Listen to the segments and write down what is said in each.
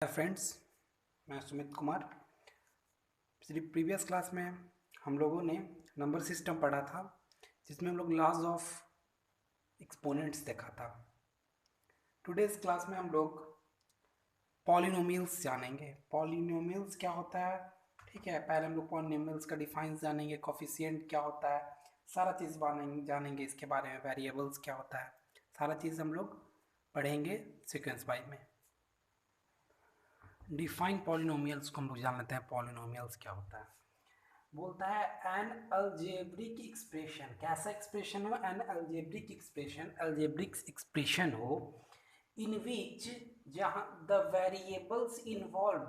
Friends, मैं Sumit Kumar. Previous class में हम लोगों ने नंबर सिस्टम पढ़ा था, जिसमें हम लोग लॉज ऑफ एक्सपोनेंट्स देखा था। टुडेज क्लास में हम लोग पॉलिनोमियल्स जानेंगे। पॉलिनोमियल्स क्या होता है, ठीक है। पहले हम लोग पॉलिनोमियल्स का डिफाइंस जानेंगे, कोफिशिएंट क्या होता है, सारा चीज़ जानेंगे इसके बारे में। वेरिएबल्स क्या होता है, सारा चीज़ हम लोग पढ़ेंगे सीक्वेंस वाइज में। डिफाइन पॉलिनोमियल्स को हम लोग जान लेते हैं। पॉलिनोमियल्स क्या होता है, बोलता है एन अलजेब्रिक एक्सप्रेशन। कैसा एक्सप्रेशन हो? N algebraic expression, algebraic expression हो इन विच, जहाँ द वेरिएबल्स इन्वॉल्व,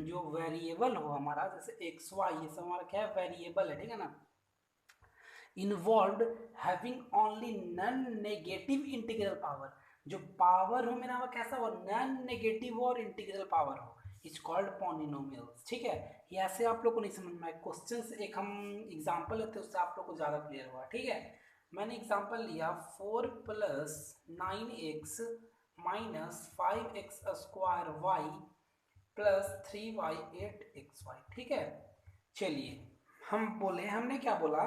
जो वेरिएबल हो हमारा, जैसे एक्स वाई, ये सब हमारा क्या है, वेरिएबल है, ठीक है ना। Involve having only non negative integral power, जो पावर हो मेरा वो कैसा हो, नॉन नेगेटिव और इंटीग्रल पावर हो, इज कॉल्ड पॉलिनोमियल्स। ठीक है, ये ऐसे आप लोग को नहीं समझ में आए। क्वेश्चन एक हम एग्जांपल लेते हैं, उससे आप लोग को ज़्यादा क्लियर हुआ। ठीक है, मैंने एग्जांपल लिया 4 + 9x - 5x square y + 3y 8xy। ठीक है, चलिए हम बोले, हमने क्या बोला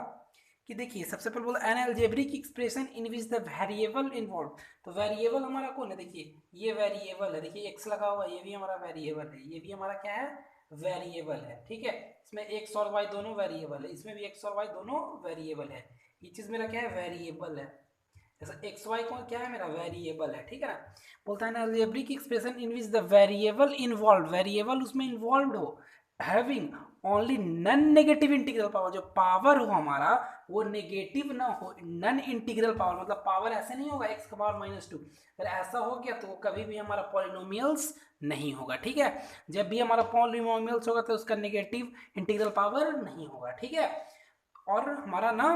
कि देखिए, सबसे पहले बोला N algebraic expression in which the variable involve. तो वेरिएबल हमारा कौन है? देखिए ये वेरिएबल है, देखिए एक्स लगा हुआ, ये भी हमारा वेरिएबल है, ये भी हमारा क्या है, वेरिएबल है। ठीक है, इसमें एक्स और वाई दोनों वेरिएबल है, इसमें भी एक्स और वाई दोनों वेरिएबल है। ये चीज मेरा क्या है, वेरिएबल है। जैसा एक्स वाई कौन क्या है, मेरा वेरिएबल है। ठीक है ना, बोलता है ना algebraic expression in which the variable involve, variable उसमें इन्वॉल्व हो, having only non negative integral power, जो पावर हो हमारा वो नेगेटिव ना हो, नॉन इंटीग्रल पावर, मतलब पावर ऐसे नहीं होगा x का पावर -2। अगर ऐसा हो गया तो कभी भी हमारा पॉलिनोमियल्स नहीं होगा। ठीक है, जब भी हमारा पॉलिनोमियल्स होगा तो उसका नेगेटिव इंटीग्रल पावर नहीं होगा। ठीक है, और हमारा ना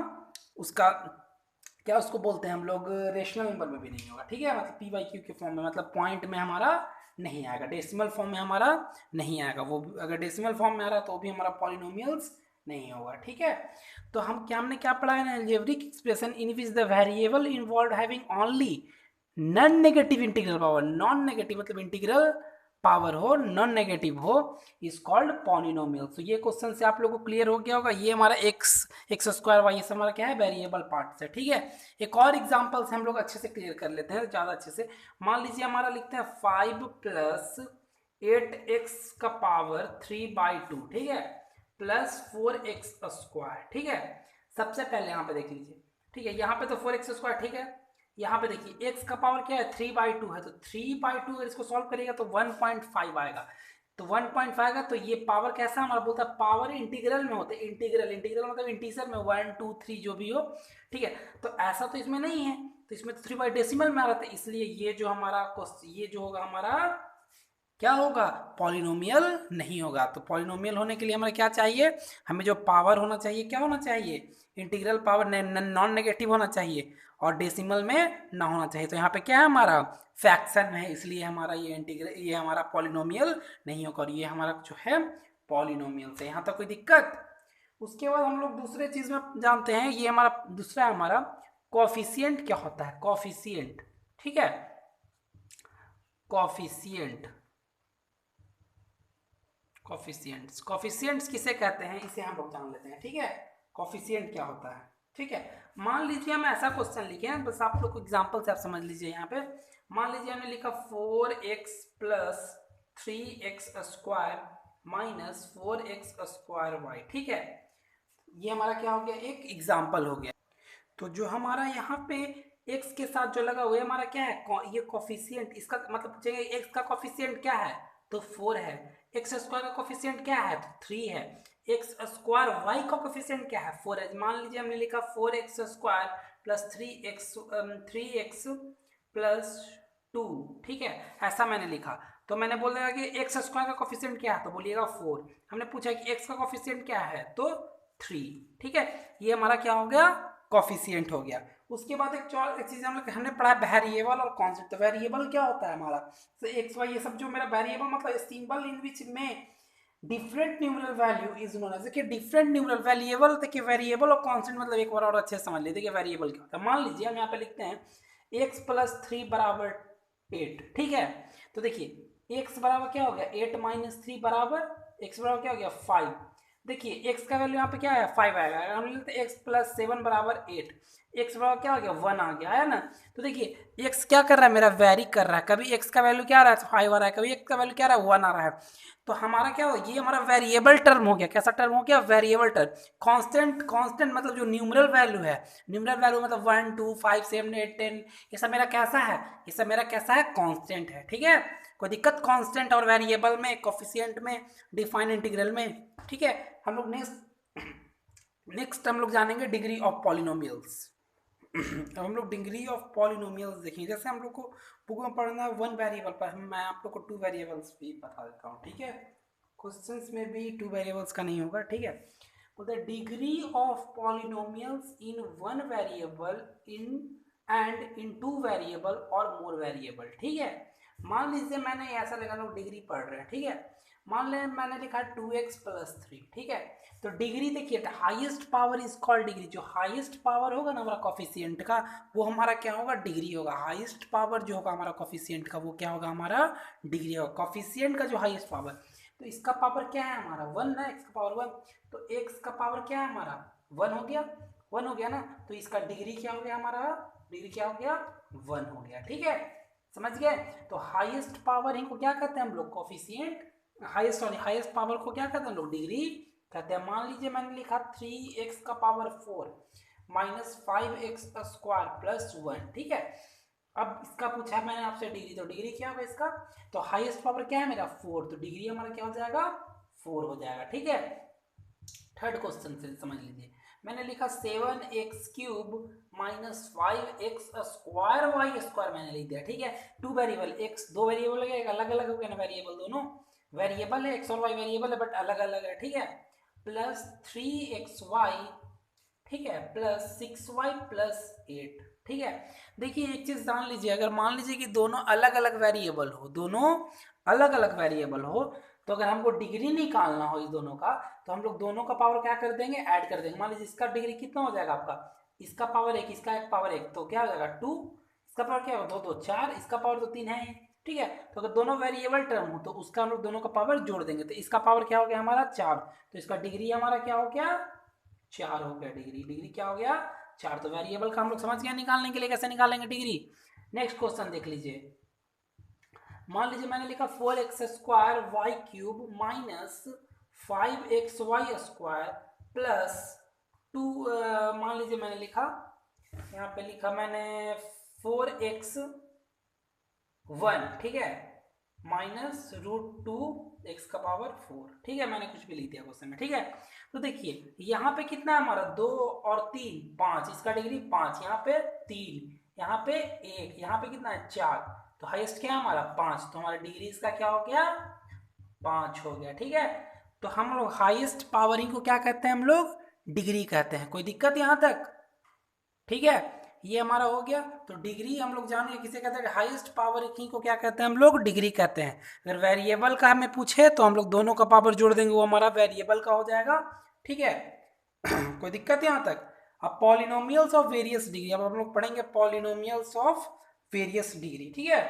उसका क्या उसको बोलते हैं हम लोग, रेशनल नंबर में भी नहीं होगा। ठीक है, मतलब p/q के फॉर्म में, मतलब पॉइंट में हमारा नहीं आएगा, डेसिमल फॉर्म में हमारा नहीं आएगा। वो अगर डेसिमल फॉर्म में आ रहा तो भी हमारा पॉलिनोमियल्स नहीं होगा। ठीक है, तो हमने क्या पढ़ा है, algebraic expression in which the variable involve having only non negative integral power, non negative मतलब इंटीग्रल पावर हो, नॉन नेगेटिव हो, इज कॉल्ड पॉलिनोमियल। तो ये क्वेश्चन से आप लोगों को क्लियर हो गया होगा। ये हमारा एक्स स्क्वायर वाई, ये सब हमारा क्या है, वेरिएबल पार्ट्स है। ठीक है, एक और एग्जांपल से हम लोग अच्छे से क्लियर कर लेते हैं, ज़्यादा अच्छे से। मान लीजिए हमारा लिखते हैं 5 + 8x का पावर 3/2, ठीक है, +4x²। ठीक है, सबसे पहले यहाँ पे देख लीजिए। ठीक है, यहाँ पे तो 4x², ठीक है, यहाँ पे देखिए x का पावर क्या है, 3/2 है, तो 3/2 अगर इसको सॉल्व करेगा तो 1.5 आएगा। तो 1.5 आएगा, तो ये पावर कैसा हमारा बोलता है, पावर इंटीग्रल में होते हैं। इंटीग्रल मतलब इंटीजर में 1 2 3 जो भी हो। ठीक है, तो ऐसा तो इसमें नहीं है, तो इसमें तो 3/डेसिमल में आ रहा था, इसलिए ये जो हमारा ये जो होगा हमारा क्या होगा, पॉलिनोमियल नहीं होगा। तो पॉलिनोमियल होने के लिए हमें क्या चाहिए, हमें जो पावर होना चाहिए, क्या होना चाहिए, इंटीग्रल पावर नॉन नेगेटिव होना चाहिए और डेसिमल में ना होना चाहिए। तो यहाँ पे क्या है, हमारा फ्रैक्शन है, इसलिए हमारा ये हमारा पॉलिनोमियल नहीं होगा, और ये हमारा जो है पॉलिनोमियल से। यहाँ तक कोई दिक्कत? उसके बाद हम लोग दूसरे चीज में जानते हैं, ये हमारा दूसरा हमारा कॉफिशिएंट क्या होता है, कॉफिशिएंट। ठीक है, कॉफिशिएंट, कॉफिशिएंट्स किसे कहते हैं, इसे हम लोग जान लेते हैं। ठीक है, कॉफिशिएंट क्या होता है। ठीक है, मान लीजिए हम ऐसा क्वेश्चन लिखे हैं, बस आप लोग को एग्जांपल से आप समझ लीजिए। यहाँ पे मान लीजिए हमने लिखा 4x + 3x² - 4x²y। ठीक है, ये हमारा क्या हो गया, एक एग्जाम्पल हो गया। तो जो हमारा यहाँ पे x के साथ जो लगा हुआ है हमारा क्या है, ये कॉफिशिएंट। इसका मतलब पूछेंगे x का कॉफिशिएंट क्या है, तो 4 है। x² का कॉफिशिएंट क्या है, तो 3 है। x²y का कॉफिशिएंट क्या है, 4 है। मान लीजिए हमने लिखा 4x² + 3x + 2। ठीक है, ऐसा मैंने लिखा, तो मैंने बोला कि x² का कॉफिशिएंट क्या है, तो बोलिएगा 4। हमने पूछा कि x का कॉफिशिएंट क्या है, तो 3। ठीक है, ये हमारा क्या हो गया, कॉफिशिएंट हो गया। उसके बाद एक चीज हमने पढ़ा वेरिएबल और कांस्टेंट। तो वेरिएबल क्या होता है हमारा, तो एक्स वाई ये सब जो मेरा वेरिएबल मतलब सिंबल इन विच में different numeral value is known as. देखिए डिफरेंट न्यूमरल वेरिएबल, देखिए वेरिएबल और कांस्टेंट मतलब एक बार और अच्छे से समझ लेते हैं वेरिएबल क्या होता है। मान लीजिए हम यहाँ पे लिखते हैं x + 3 = 8। ठीक है, तो देखिए एक्स बराबर क्या हो गया 8 माइनस 3 बराबर एक्स बराबर क्या हो गया 5। देखिए एक्स का वैल्यू यहाँ पे क्या है 5 आएगा, अगर हम लेते एक्स प्लस 7 बराबर 8, एक्स बराबर क्या हो गया 1 आ गया है ना। तो देखिए एक्स क्या कर रहा है मेरा वेरी कर रहा है, कभी एक्स का वैल्यू क्या आ रहा है 5 आ रहा है, कभी एक्स का वैल्यू क्या आ रहा है 1 आ रहा है। तो हमारा क्या हो ये हमारा वेरिएबल टर्म हो गया, कैसा टर्म हो गया वेरिएबल टर्म। कांस्टेंट कांस्टेंट मतलब जो न्यूमरल वैल्यू है, न्यूमरल वैल्यू मतलब 1 2 5 7 8 10, ये सब मेरा कैसा है, ये सब मेरा कैसा है कांस्टेंट है। ठीक है, कोई दिक्कत कांस्टेंट और वेरिएबल में, कोफिशिएंट में, डिफाइन इंटीग्रल में। ठीक है, हम लोग नेक्स्ट हम लोग जानेंगे डिग्री ऑफ पॉलिनोमियल्स। अब हम लोग डिग्री ऑफ पॉलिनोमियल्स देखेंगे, जैसे हम लोग को बुक में पढ़ना है 1 वेरिएबल पर, मैं आप लोग को 2 वेरिएबल्स भी बता देता हूँ। ठीक है, क्वेश्चंस में भी 2 वेरिएबल्स का नहीं होगा। ठीक है, बोलते हैं degree of polynomials in 1 variable in and in 2 variable और मोर वेरिएबल। ठीक है, मान लीजिए मैंने ऐसा लगा लोग डिग्री पढ़ रहे हैं। ठीक है, मान लें मैंने लिखा 2x प्लस 3। ठीक है, तो डिग्री देखिए highest power is called degree, जो हाईएस्ट पावर होगा ना हमारा कॉफिशिएंट का, वो हमारा क्या होगा डिग्री होगा। हाईएस्ट पावर जो होगा हमारा कॉफिशिएंट का वो क्या होगा हमारा डिग्री होगा, कॉफिशिएंट का जो हाईएस्ट पावर। तो इसका पावर क्या है हमारा 1 ना, एक्स का पावर 1, तो एक्स का पावर क्या है हमारा 1 हो गया, 1 हो गया ना, तो इसका डिग्री क्या हो गया हमारा, डिग्री क्या हो गया 1 हो गया। ठीक है, समझ गए। तो हाईएस्ट पावर इनको क्या कहते हैं हम लोग कॉफिशिएंट, हाईएस्ट पावर को क्या कहते हैं हम लोग डिग्री कहते हैं। मान लीजिए मैंने लिखा 3x का power 4 minus 5x square plus 1। ठीक है, अब इसका पूछा मैंने आपसे डिग्री, तो डिग्री क्या होगा इसका, तो हाईएस्ट पावर क्या है मेरा 4, तो डिग्री हमारा क्या हो जाएगा 4 हो जाएगा। ठीक है, थर्ड क्वेश्चन से समझ लीजिए, मैंने लिखा 7x cube minus 5x square Y square मैंने लिख दिया। ठीक है, 2 वेरिएबल, x 2 वेरिएबल हो गया, अलग अलग हो गया ना वेरिएबल, दोनों वेरिएबल है, x और y वेरिएबल है बट अलग अलग है। ठीक है, प्लस 3xy, ठीक है, प्लस 6y प्लस 8। ठीक है, देखिए एक चीज जान लीजिए, अगर मान लीजिए कि दोनों अलग अलग वेरिएबल हो, दोनों अलग अलग वेरिएबल हो, तो अगर हमको डिग्री निकालना हो इस दोनों का, तो हम लोग दोनों का पावर क्या कर देंगे ऐड कर देंगे। मान लीजिए इसका डिग्री कितना हो जाएगा आपका, इसका पावर 1 इसका एक पावर 1, तो क्या हो जाएगा 2, इसका पावर क्या होगा 2 2 4, इसका पावर तो 3 है। ठीक है, तो अगर दोनों वेरिएबल टर्म हो तो उसका हम लोग दोनों का पावर जोड़ देंगे, तो इसका पावर क्या हो गया हमारा 4, तो इसका डिग्री हमारा क्या हो गया 4 हो गया। डिग्री डिग्री क्या हो गया 4, तो वेरिएबल का हम लोग समझ गए निकालने के लिए कैसे निकालेंगे डिग्री। नेक्स्ट क्वेश्चन देख लीजिए, मान लीजिए मैंने लिखा 4x square Y cube minus 5x Y square plus 2, मान लीजिए मैंने लिखा यहाँ पे लिखा मैंने 4x 1। ठीक है, माइनस रूट 2 एक्स का पावर 4। ठीक है, मैंने कुछ भी लिख दिया क्वेश्चन में। ठीक है, तो देखिए यहाँ पे कितना है हमारा 2 और 3 5, इसका डिग्री 5, यहाँ पे 3, यहाँ पे 1, यहाँ पे कितना है 4, तो हाईएस्ट क्या है हमारा 5, तो हमारा डिग्री इसका क्या हो गया 5 हो गया। ठीक है, तो हम लोग हाईएस्ट पावरिंग को क्या कहते हैं हम लोग डिग्री कहते हैं, कोई दिक्कत यहाँ तक। ठीक है, ये हमारा हो गया। तो डिग्री हम लोग जान गए किसे कहते हैं, हाईएस्ट पावर की को क्या कहते हैं हम लोग डिग्री कहते हैं। अगर वेरिएबल का हमें पूछे तो हम लोग दोनों का पावर जोड़ देंगे, वो हमारा वेरिएबल का हो जाएगा। ठीक है कोई दिक्कत यहाँ तक। अब पॉलिनोमियल्स ऑफ वेरियस डिग्री, अब हम लोग पढ़ेंगे पॉलिनोमियल्स ऑफ वेरियस डिग्री। ठीक है,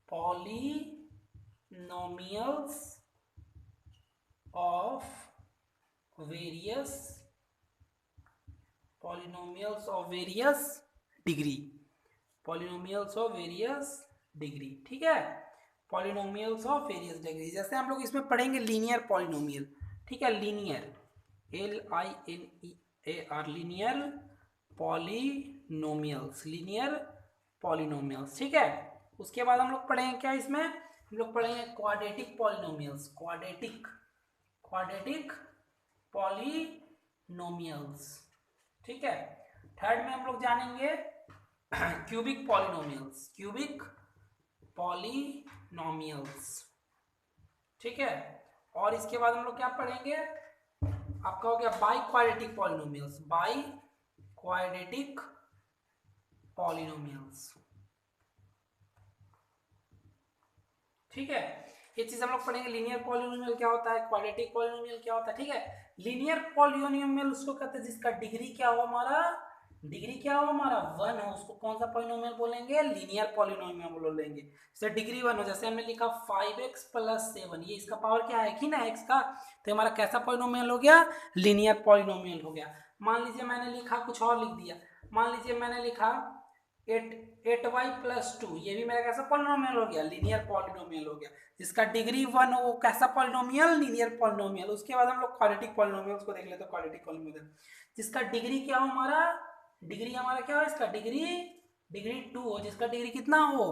polynomials of various, polynomials of various degree, polynomials of various degree. ठीक है, पॉलिनोमियल्स ऑफ वेरियस डिग्री, जैसे हम लोग इसमें पढ़ेंगे लीनियर पॉलिनोमियल। ठीक है, linear LINEAR linear polynomials, linear polynomials. ठीक है, उसके बाद हम लोग पढ़ेंगे क्या इसमें, हम लोग पढ़ेंगे क्वाड्रेटिक पॉलिनोमियल्स, क्वाड्रेटिक पॉलिनोमियल्स। ठीक है, थर्ड में हम लोग जानेंगे क्यूबिक पॉलिनोमियल्स, क्यूबिक पॉलिनोमियल्स। ठीक है, और इसके बाद हम लोग क्या पढ़ेंगे, आपका हो गया by quadratic polynomials, by quadratic polynomials. ठीक है, ये चीज हम लोग पढ़ेंगे, लीनियर पॉलिनोमियल क्या होता है, क्वाड्रेटिक पॉलिनोमियल क्या होता है। ठीक है, लीनियर पॉलिनोमियल उसको कहते हैं जिसका डिग्री क्या हो हमारा डिग्री क्या हो हमारा 1 हो, उसको कौन सा पॉलिनोमियल बोलेंगे, लीनियर पॉलिनोमियल बोलेंगे। जैसे डिग्री 1 हो, जैसे हमने लिखा 5x + 7, ये इसका पावर क्या है कि ना x का, तो हमारा कैसा पॉलिनोमियल हो गया, लीनियर पॉलिनोमियल हो गया। मान लीजिए मैंने लिखा कुछ और लिख दिया, मान लीजिए मैंने लिखा 8y + 2, ये भी मेरा कैसा पॉलिनोमियल हो गया, लीनियर पॉलिनोमियल हो गया। जिसका डिग्री 1 हो वो कैसा पॉलिनोमियल, लीनियर पॉलिनोमियल। उसके बाद हम लोग क्वाड्रेटिक पॉलिनोमियल्स को देख लेते हैं। क्वाड्रेटिक पॉलिनोमियल जिसका डिग्री क्या हो हमारा, डिग्री हमारा क्या हो, इसका डिग्री डिग्री 2 हो, जिसका डिग्री कितना हो,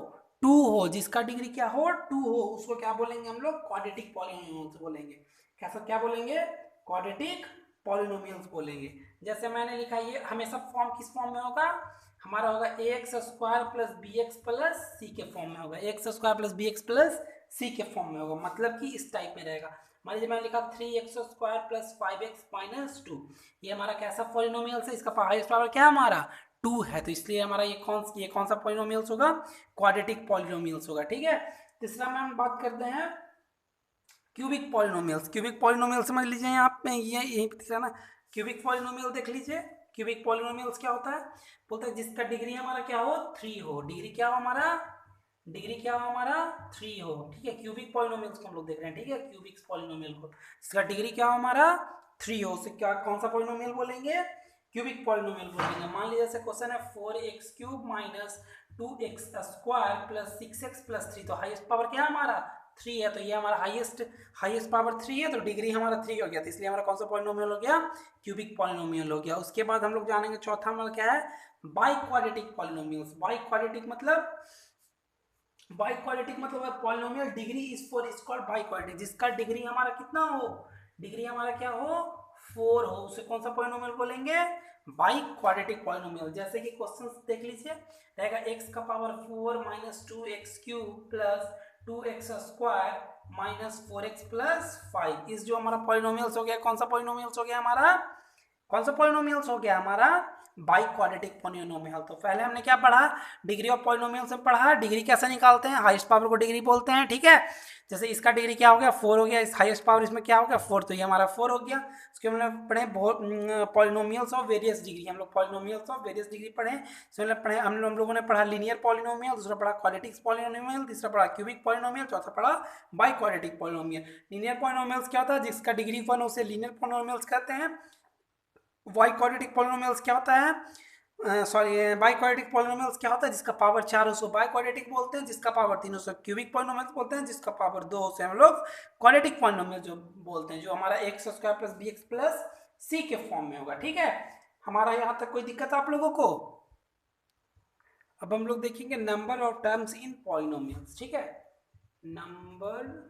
2 हो, जिसका डिग्री क्या हो, 2 हो, उसको क्या बोलेंगे हम लोग, क्वाड्रेटिक पॉलिनोमियल्स बोलेंगे। कैसा क्या बोलेंगे, क्वाड्रेटिक पॉलिनोमियल्स बोलेंगे। जैसे मैंने लिखा, ये हमेशा फॉर्म किस फॉर्म में होगा हमारा, होगा ax² + bx + c के फॉर्म में होगा, ax² + bx + c के फॉर्म में होगा, मतलब कि इस टाइप में रहेगा। मान लीजिए मैंने लिखा 3x² + 5x - 2, ये हमारा कैसा पॉलिनोमियल है, इसका हाईएस्ट पावर क्या है हमारा 2 है, तो इसलिए हमारा ये कौन सा पॉलिनोमियल्स होगा, क्वाड्रेटिक पॉलिनोमियल्स होगा। ठीक है, तीसरा में हम बात करते हैं क्यूबिक पॉलिनोमियल्स। क्यूबिक पॉलिनोमियल समझ लीजिए, यहाँ पे ये यही दिख रहा है ना, क्यूबिक पॉलिनोमियल देख लीजिए। क्यूबिक पॉलिनोमियल्स क्या होता है, बोलता है जिसका डिग्री हमारा क्या हो 3 हो, डिग्री क्या हो हमारा, डिग्री क्या हो हमारा 3 हो। ठीक है, क्यूबिक पॉलिनोमियल्स को हम लोग देख रहे हैं। ठीक है, क्यूबिक पॉलिनोमियल को, जिसका डिग्री क्या हो हमारा 3 हो, उसे क्या कौन सा पॉलिनोमियल बोलेंगे, क्यूबिक पॉलिनोमियल बोलेंगे। मान लीजिए जैसे क्वेश्चन है 4x³ - 2x² + 6x + 3, तो हाईएस्ट पावर क्या है हमारा 3 है, तो ये हमारा हाईएस्ट पावर 3 है, तो डिग्री हमारा 3 हो गया, तो इसलिए हमारा कौन सा पॉलिनोमियल हो गया, क्यूबिक पॉलिनोमियल हो गया। उसके बाद हम लोग जानेंगे चौथा हमारा क्या है, बाइक्वाड्रेटिक पॉलिनोमियल्स। बाइक्वाड्रेटिक मतलब polynomial degree is for is called biquadratic, जिसका डिग्री हमारा कितना हो, डिग्री हमारा क्या हो 4 हो, उसे कौन सा पॉलिनोमियल बोलेंगे, बाइक्वाड्रेटिक पॉलिनोमियल। जैसे कि क्वेश्चन देख लीजिए, रहेगा x का पावर 4 - 2x³ + 2x² - 4x + 5, इस जो हमारा पॉलिनोमियल्स हो गया, कौन सा पॉलिनोमियल्स हो गया हमारा, कौन सा पॉलिनोमियल्स हो गया हमारा, बाइक्वाड्रेटिक पॉलिनोमियल। तो पहले हमने क्या पढ़ा, डिग्री ऑफ पॉलिनोमियल से पढ़ा, डिग्री कैसे निकालते हैं, हाईएस्ट पावर को डिग्री बोलते हैं। ठीक है, जैसे इसका डिग्री क्या हो गया 4 हो गया, इस हाईएस्ट पावर इसमें क्या हो गया 4, तो ये हमारा 4 हो गया। उसके हमने पढ़े पॉलिनोमियल्स ऑफ वेरियस डिग्री, हम लोग पॉलिनोमियल्स ऑफ वेरियस डिग्री पढ़े। पढ़े हम लोगों ने पढ़ा लीनियर पॉलिनोमियल, दूसरा पढ़ा क्वाड्रेटिक पॉलिनोमियल, तीसरा पढ़ा क्यूबिक पॉलिनोमियल, चौथा पढ़ा बाइक्वाड्रेटिक पॉलिनोमियल। लीनियर पॉलिनोमियल्स क्या होता है, जिसका डिग्री 1 उसे लीनियर पॉलिनोमियल्स कहते हैं। बाइक्वाड्रेटिक पॉलिनोमियल्स क्या होता है, बाइक्वाड्रेटिक पॉलिनोमियल्स क्या होता है, जिसका पावर 4 हो उसको बाइक्वाड्रेटिक बोलते हैं, जिसका पावर 3 उसे क्यूबिक पॉलिनोमियल्स बोलते हैं, जिसका पावर 2 उसे हम लोग क्वाड्रेटिक पॉलिनोमियल जो बोलते हैं, जो हमारा x² + bx + c के फॉर्म में होगा। ठीक है, हमारा यहाँ तक कोई दिक्कत आप लोगों को। अब हम लोग देखेंगे number of terms in polynomials. ठीक है, number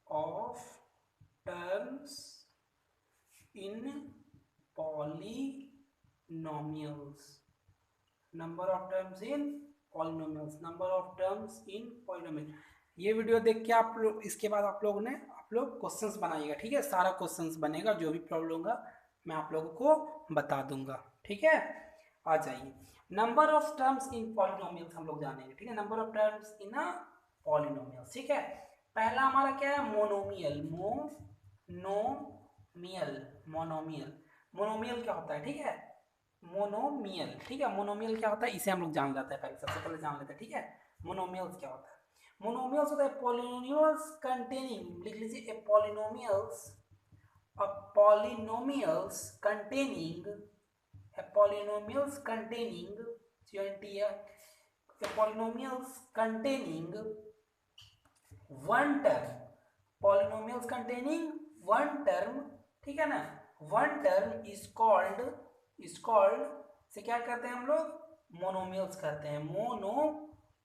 of terms in polynomials, number of terms in polynomials, number of terms in polynomial। ये वीडियो देख के आप लोग, इसके बाद आप लोग क्वेश्चंस बनाइएगा। ठीक है, सारा क्वेश्चंस बनेगा, जो भी प्रॉब्लम होगा मैं आप लोगों को बता दूंगा। ठीक है, आ जाइए, number of terms in polynomials हम लोग जानेंगे। ठीक है, number of terms in a polynomials. ठीक है, पहला हमारा क्या है, मोनोमियल। मोनोमियल क्या होता है, ठीक है, मोनोमियल। ठीक है, मोनोमियल क्या होता है, इसे हम लोग जान लेते हैं, पहले सबसे पहले जान लेते हैं। ठीक है, मोनोमियल्स क्या होता है, मोनोमियल्स होता है पॉलिनोमियल्स कंटेनिंग, लिख लीजिए polynomials containing polynomials containing one term, polynomials containing one term। ठीक है ना, one term is called से क्या करते हैं हम लोग, मोनोमियल्स कहते हैं,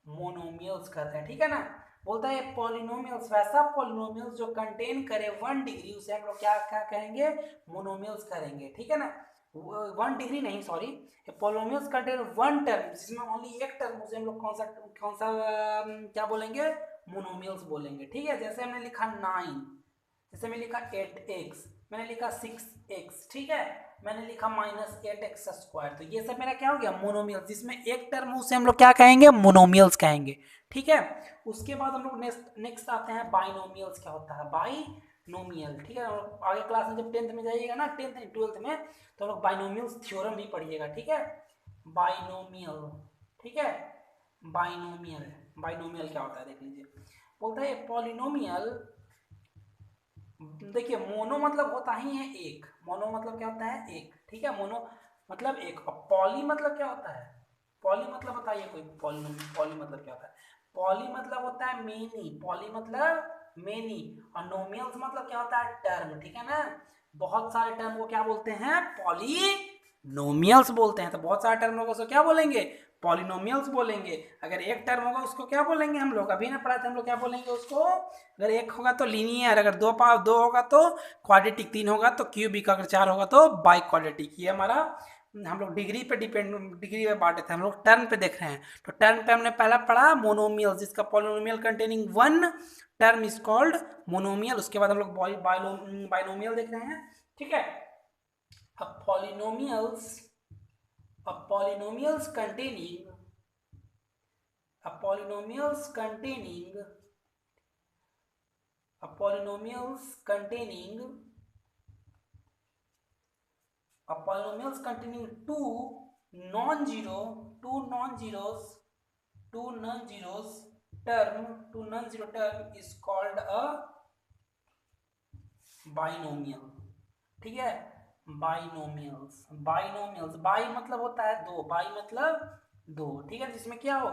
मोनोमियल्स कहते हैं। ठीक है ना, बोलता है पॉलिनोमियल्स, वैसा पॉलिनोमियल्स जो कंटेन करे 1 डिग्री, उसे हम लोग क्या क्या कहेंगे, मोनोमियल्स करेंगे। ठीक है ना, 1 डिग्री नहीं, सॉरी, पॉलिनोमियल्स कंटेन 1 टर्म, जिसमें ओनली एक टर्म, उसे हम लोग कौन सा क्या बोलेंगे, मोनोमियल्स बोलेंगे। ठीक है, जैसे हमने लिखा 9, जैसे मैंने लिखा 8x, मैंने लिखा 6x। ठीक है, मैंने लिखा -8x², तो ये सब मेरा क्या हो गया, मोनोमियल, जिसमें एक टर्म उसे हम लोग क्या कहेंगे, मोनोमियल्स कहेंगे। ठीक है, उसके बाद हम लोग नेक्स्ट आते हैं बाइनोमियल्स। क्या होता है बाइनोमियल, ठीक है। और आगे क्लास में जब 10th में जाइएगा ना, 10th नहीं 12th में, तो हम लोग बाइनोमियल्स थ्योरम भी पढ़िएगा, ठीक है। बाइनोमियल, ठीक है। बाइनोमियल, बाइनोमियल क्या होता है देख लीजिए। बोलता है पॉलिनोमियल, देखिए मोनो मतलब होता ही है एक, मोनो मतलब क्या होता है एक, ठीक है। मोनो मतलब एक, और पॉली मतलब क्या होता है, पॉली मतलब बताइए कोई, पॉली मतलब क्या होता है। पॉली मतलब होता है मेनी, पॉली मतलब मेनी, और नोमियल्स मतलब क्या होता है टर्म, ठीक है ना। बहुत सारे टर्म को क्या बोलते हैं, पॉलीनोमियल्स बोलते हैं। तो बहुत सारे टर्म को क्या बोलेंगे, पॉलिनोमियल्स बोलेंगे। अगर एक टर्म होगा उसको क्या बोलेंगे, हम लोग अभी ना पढ़ा था, हम लोग क्या बोलेंगे उसको, अगर एक होगा तो लीनियर, अगर दो होगा तो क्वाड्रेटिक, तीन होगा तो क्यूबिक, अगर चार होगा तो बाई क्वाड्रेटिक। ये हमारा हम लोग डिग्री पे डिपेंड, डिग्री पे बांटे थे हम लोग, टर्म पे देख रहे हैं। तो टर्म पे हमने पहला पढ़ा मोनोमियल, जिसका polynomial containing one term is called monomial. उसके बाद हम लोग बाइनोमियल देख रहे हैं, ठीक है। अब polynomials containing a polynomials containing a polynomials containing a polynomials containing two non-zero term is called a binomial, ठीक है। बाइनोमियल्स, बाई मतलब होता है दो, बाई मतलब दो, ठीक है। जिसमें क्या हो,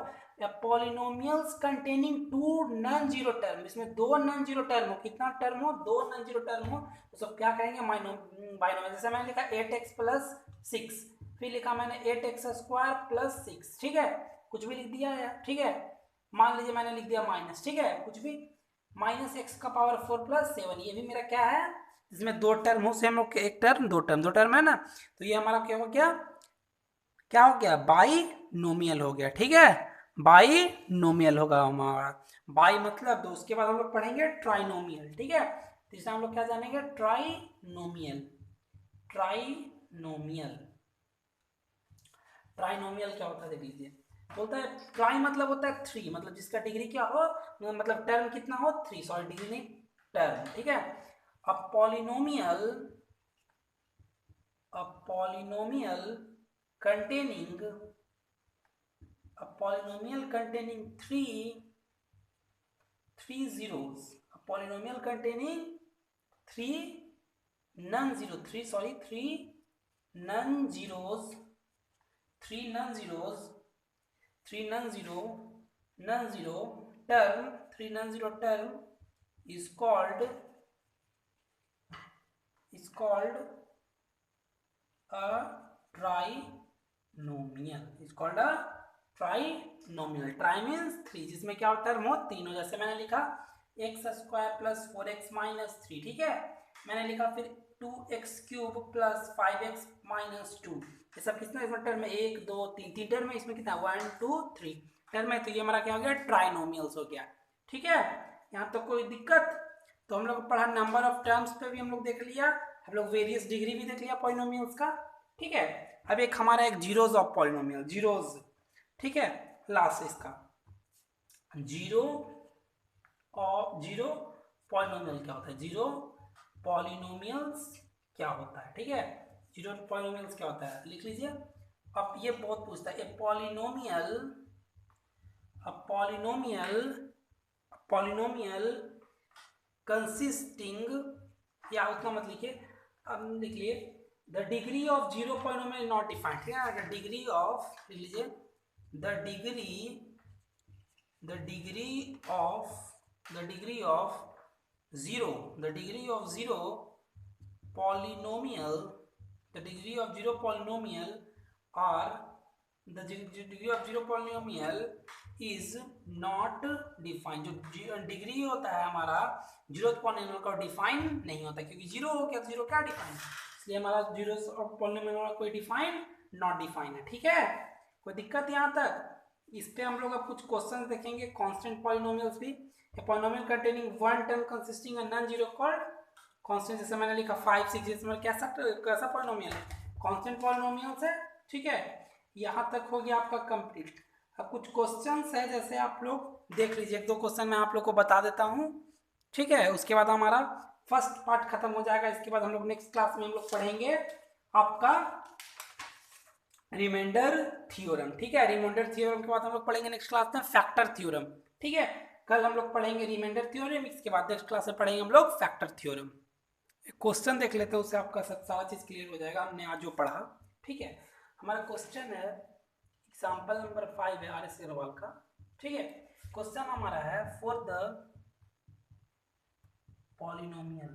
polynomials containing two non zero term, इसमें दो नॉन जीरो टर्म हो, कितना टर्म हो, दो नॉन जीरो टर्म हो, तो सब क्या कहेंगे बाइनोमियल। जैसे मैंने लिखा 8x प्लस 6, फिर लिखा मैंने 8x स्क्वायर प्लस 6, ठीक है। कुछ भी लिख दिया है, ठीक है। मान लीजिए मैंने लिख दिया माइनस, ठीक है, कुछ भी, माइनस एक्स का पावर 4 प्लस 7, ये भी मेरा क्या है, इसमें दो टर्म हो, सेम एक टर्म दो टर्म है ना, तो ये हमारा क्या हो गया, क्या हो गया, बाई नोमियल हो गया, ठीक है। बाई नोमियल होगा हमारा, बाई मतलब दो। उसके बाद हम लोग पढ़ेंगे ट्राइनोमियल, ठीक है। तीसरा हम लोग क्या जानेंगे, ट्राइनोमियल। ट्राइनोमियल, ट्राइनोमियल क्या होता है देख लीजिए। बोलता है ट्राई मतलब होता है थ्री, मतलब जिसका डिग्री क्या हो, मतलब टर्म कितना हो, थ्री, सॉरी डिग्री नहीं, टर्म, ठीक है। अब polynomial, a polynomial containing three zeros, a polynomial containing three non-zero, three non-zeros, three non-zero term, three non-zero term is called a trinomial, is called a trinomial. Try means three, जिसमें क्या term हो, तीनों। जैसे मैंने लिखा x square plus 4x minus 3, ठीक है। मैंने लिखा फिर 2x cube plus 5x minus 2, ये सब कितना इसमें टर्म है, एक दो तीन, तीन टर्म है इसमें, कितना 1 2 3 टर्म है। तो ये हमारा क्या हो गया, ट्राइनोमियल्स हो गया, ठीक है। यहाँ तो कोई दिक्कत, तो हम लोग पढ़ा नंबर ऑफ टर्म्स पे भी हम लोग देख लिया, हम लोग वेरियस डिग्री भी देख लिया पॉलिनोमियल्स का, ठीक है। अब एक हमारा एक जीरोज ऑफ पॉलिनोमियल, जीरोज, ठीक है, लास्ट इसका जीरो और जीरो पॉलिनोमियल क्या होता है, जीरो पॉलिनोमियल्स क्या होता है, ठीक है। जीरो पॉलिनोमियल्स क्या होता है लिख लीजिए। अब ये बहुत पूछता है, ए पॉलिनोमियल कंसिस्टिंग, या उतना मत लिखिए, अब लिख लिए the degree of zero polynomial not defined, ठीक है। द डिग्री ऑफ, लिख लीजिए the degree of zero polynomial, the degree of zero polynomial, or the degree of zero polynomial is not defined। जो डिग्री होता है हमारा जीरो पॉलिनोमियल का define नहीं होता, क्योंकि जीरो हो गया, जीरो क्या डिफाइन, इसलिए हमारा जीरो पॉलिनोमियल कोई डिफाइन नॉट डिफाइन है, ठीक है। कोई दिक्कत यहाँ तक, इस पे हम लोग अब कुछ क्वेश्चन देखेंगे। कांस्टेंट पॉलिनोमियल्स भी, polynomial containing one term consisting a non zero called constant. जैसे मैंने लिखा 5 6, इसमें कैसा पॉलिनोमियल है, कांस्टेंट पॉलिनोमियल्स है, ठीक है। यहाँ तक हो गया आपका कंप्लीट। अब कुछ क्वेश्चंस है, जैसे आप लोग देख लीजिए, एक दो क्वेश्चन मैं आप लोग को बता देता हूँ, ठीक है। उसके बाद हमारा फर्स्ट पार्ट खत्म हो जाएगा। इसके बाद हम लोग नेक्स्ट क्लास में हम लोग पढ़ेंगे आपका रिमाइंडर थ्योरम। ठीक है, रिमाइंडर थ्योरम के बाद हम लोग पढ़ेंगे नेक्स्ट क्लास में फैक्टर थ्योरम। ठीक है, कल हम लोग पढ़ेंगे रिमाइंडर थ्योरम, इसके बाद नेक्स्ट क्लास में पढ़ेंगे हम लोग फैक्टर थ्योरम। क्वेश्चन देख लेते हैं, उससे आपका सब सारा चीज क्लियर हो जाएगा हमने आज जो पढ़ा। ठीक है, हमारा क्वेश्चन है एग्जाम्पल नंबर 5 है आर एस अग्रवाल का। ठीक है, क्वेश्चन हमारा है फॉर द पॉलिनोमियल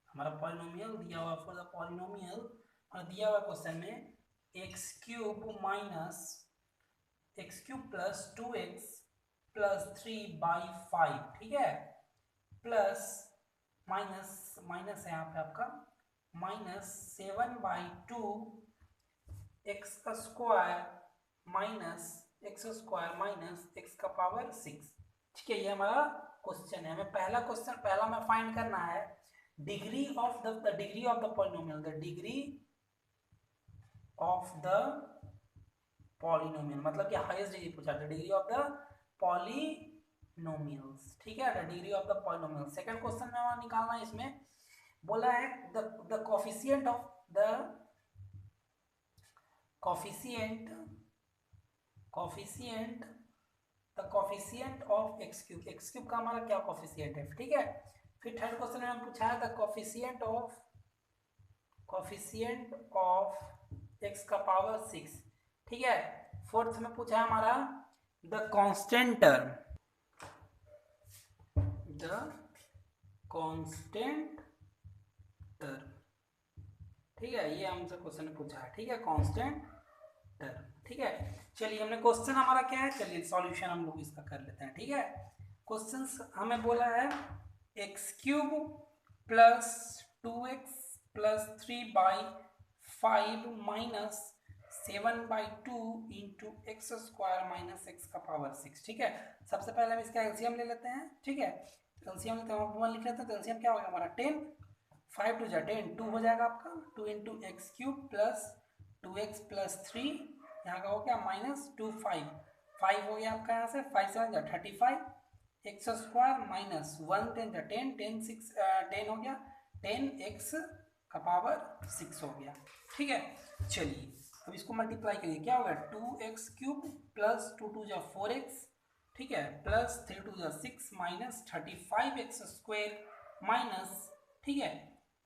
हमारा पॉलिनोमियल दिया हुआ फॉर द पॉलिनोमियल और दिया हुआ क्वेश्चन में x cube minus x cube plus 2x plus 3/5। ठीक है, प्लस माइनस माइनस है यहाँ पे आपका माइनस 7/2 एक्स का square minus x square minus x का पावर 6। ठीक है, ये हमारा क्वेश्चन है। हमें पहला में फाइंड करना है degree of the degree of the polynomial, the degree of the polynomial मतलब कि हाईएस्ट डिग्री पूछा था, डिग्री ऑफ द पॉलिनोमियल्स। ठीक है, the degree of the polynomial. Second question में हमारा निकालना है, इसमें बोला है the coefficient of x cube का हमारा क्या कोफिशिएंट है। ठीक है, फिर थर्ड क्वेश्चन में हम पूछा है द कोफिशिएंट ऑफ एक्स का पावर 6। ठीक है, फोर्थ में पूछा है हमारा द कांस्टेंट टर्म ठीक है, ये हमसे क्वेश्चन पूछा है। ठीक है, कांस्टेंट टर्म। ठीक है, चलिए हमने क्वेश्चन हमारा क्या है, चलिए सॉल्यूशन हम लोग इसका कर लेते हैं। ठीक है, क्वेश्चन हमें बोला है x cube plus 2x plus 3/5 minus 7/2 into x square minus x का पावर 6। ठीक है, सबसे पहले हम इसका एलसीएम ले लेते हैं। ठीक है, एलसीएम लेते हैं, 1 लिख लेते हैं, तो एलसीएम क्या होगा हमारा 10, 5 2 10, 2 हो जाएगा आपका, 2 into x cube plus 2x plus 3 यहाँ का हो गया माइनस 2 5 हो गया आपका, यहाँ से 5 7 35 एक्स स्क्वायर माइनस 1 10 10 6 10 हो गया 10x का पावर 6 हो गया। ठीक है, चलिए अब इसको मल्टीप्लाई करिए, क्या होगा 2x क्यूब प्लस 2 2 4x। ठीक है, plus 3 2 6 minus 35x square minus, ठीक है,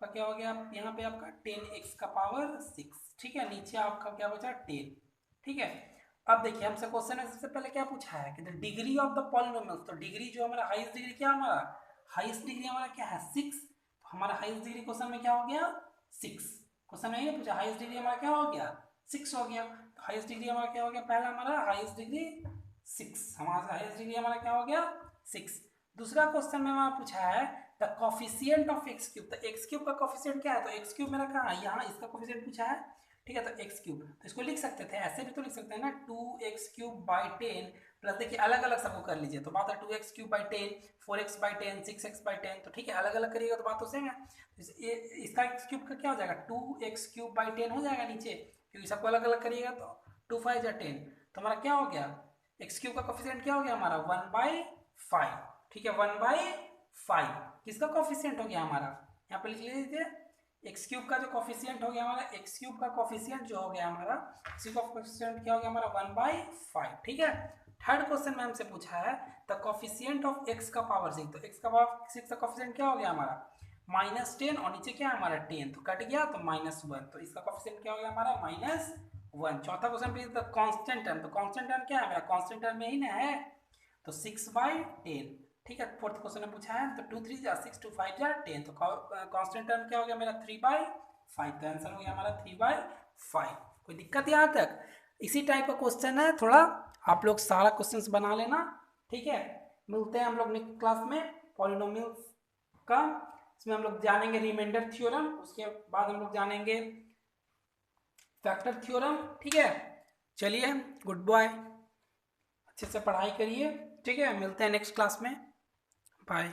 का क्या हो गया यहाँ पे आपका 10x का पावर 6। ठीक है, नीचे आपका क्या बचा 10। ठीक है, अब देखिए हमसे क्वेश्चन में सबसे पहले क्या पूछा है कि the degree of the polynomials, तो डिग्री जो हमारा हाईएस्ट डिग्री क्या हमारा हाईएस्ट डिग्री हमारा क्या है 6। तो हमारा हाईएस्ट डिग्री क्वेश्चन में क्या हो गया 6। क्वेश्चन में ये पूछा हाईएस्ट डिग्री हमारा क्या हो गया 6 हो गया। तो हाईएस्ट डिग्री हमारा क्या हो गया, पहला हमारा हाईएस्ट डिग्री 6, हमारा हाईएस्ट डिग्री हमारा क्या हो गया 6। दूसरा क्वेश्चन में हमारा पूछा है the coefficient of x cube, तो एक्स क्यूब का कोफिशिएंट क्या है, तो एक्स क्यूब मेरा कहाँ है यहाँ, इसका कोफिशिएंट पूछा है। ठीक है, तो एक्स क्यूब, तो इसको लिख सकते थे ऐसे भी तो लिख सकते हैं ना 2x क्यूब बाई 10 प्लस, देखिए अलग अलग सबको कर लीजिए, तो बात है 2x cube by 10 4x by 10 6x by 10, तो ठीक है अलग अलग करिएगा तो बात तो सेम है। इसका एक्स क्यूब का क्या हो जाएगा 2x क्यूब बाई 10 हो जाएगा नीचे, क्योंकि सबको अलग अलग करिएगा तो 2 5 10, तो हमारा क्या हो गया एक्स क्यूब का कोफिशिएंट क्या हो गया हमारा 1/5। ठीक है, 1/5 किसका कोफिशिएंट हो गया हमारा, यहाँ पे लिख लीजिए एक्स क्यूब का जो कोफिशिएंट हो गया हमारा, एक्स क्यूब का कोफिशिएंट जो हो गया हमारा, इसी का कोफिशिएंट क्या हो गया हमारा 1/5। ठीक है, थर्ड क्वेश्चन में हमसे पूछा है द कोफिशिएंट ऑफ एक्स का पावर 6, तो एक्स का पावर 6 का कोफिशिएंट क्या हो गया हमारा -10 और नीचे क्या है हमारा 10, तो कट गया तो -1, तो इसका कोफिशिएंट क्या हो गया हमारा -1। चौथा क्वेश्चन पे द कांस्टेंट टर्म, तो कांस्टेंट टर्म क्या है मेरा कांस्टेंट टर्म में ही ना है, तो 6/10। ठीक है, फोर्थ क्वेश्चन में पूछा है तो 2 3 6 2 5 10, तो कांस्टेंट टर्म क्या हो गया मेरा 3/5, तो आंसर हो गया हमारा 3/5। कोई दिक्कत यहाँ तक, इसी टाइप का क्वेश्चन है, थोड़ा आप लोग सारा क्वेश्चंस बना लेना। ठीक है, मिलते हैं हम लोग नेक्स्ट क्लास में पॉलिनोमियल्स का, इसमें हम लोग जानेंगे रिमाइंडर थ्योरम, उसके बाद हम लोग जानेंगे फैक्टर थ्योरम। ठीक है, चलिए गुड बाय, अच्छे से पढ़ाई करिए। ठीक है, मिलते हैं नेक्स्ट क्लास में, बाय।